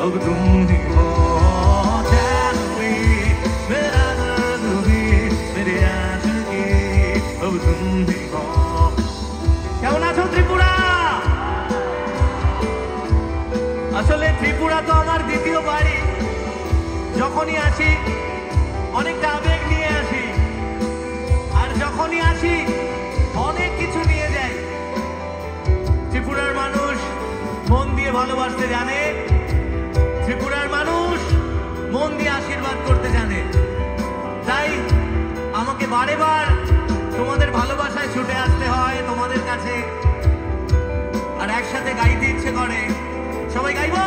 अब तुम ही हो चैन भी मेरा दर्द भी मेरे आशिकी अब तुम ही हो। কেমন আছো ত্রিপুরা? আসলে ত্রিপুরা তো আমার দ্বিতীয় বাড়ি। যখনই আসি অনেকটা আবেগ নিয়ে আসি, আর যখনই আসি অনেক কিছু নিয়ে যাই। ত্রিপুরার মানুষ মন দিয়ে ভালোবাসতে জানে, ত্রিপুরার মানুষ মন দিয়ে আশীর্বাদ করতে জানে। তাই আমাকে বারে বার তোমাদের ভালোবাসায় ছুটে আসতে হয় তোমাদের কাছে, আর একসাথে গাইতে ইচ্ছে করে। সবাই গাইবো?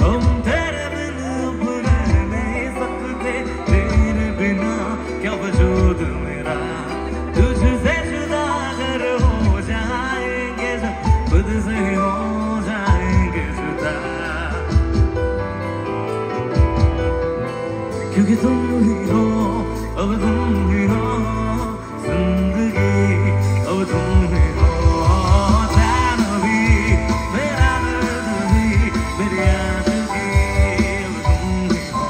हम तेरे बिना अपना नहीं सकते, तेरे बिना क्या वजूद मेरा, तुझसे जुदा अगर हो जाएंगे जब खुद से हो जाएंगे जुदा, क्योंकि तुम ही हो अब तुम ही हो जिंदगी अब तुम ही हो चैन भी मेरा दर्द भी मेरी आशिकी अब तुम ही हो।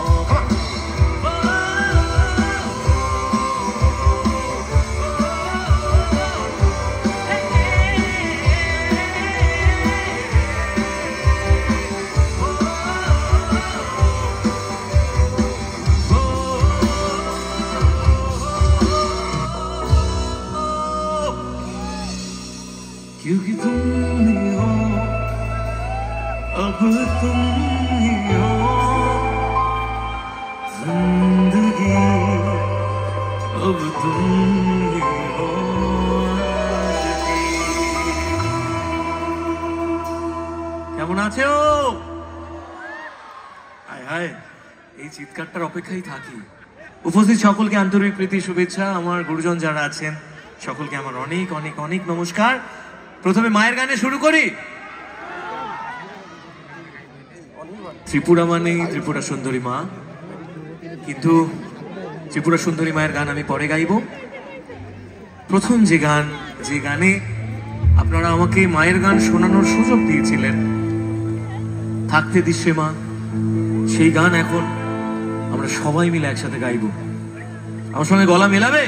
क्योंकि तुम ही हो अब तुम ही हो जिंदगी अब तुम ही हो आशिकी। কেমন আছো? হায় হায়, এই চিৎকারটার অপেক্ষায় থাকি। উপস্থিত সকলকে আন্তরিক প্রীতি শুভেচ্ছা। আমার গুরুজন যারা আছেন সকলকে আমার অনেক অনেক অনেক নমস্কার। প্রথমে মায়ের গানে শুরু করি। ত্রিপুরা মানে ত্রিপুরা সুন্দরী মা, কিন্তু ত্রিপুরা সুন্দরী মায়ের গান আমি পরে গাইব। প্রথম যে গানে আপনারা আমাকে মায়ের গান শোনানোর সুযোগ দিয়েছিলেন, থাকতে দিচ্ছে মা, সেই গান এখন আমরা সবাই মিলে একসাথে গাইব। আমার সঙ্গে গলা মেলাবে?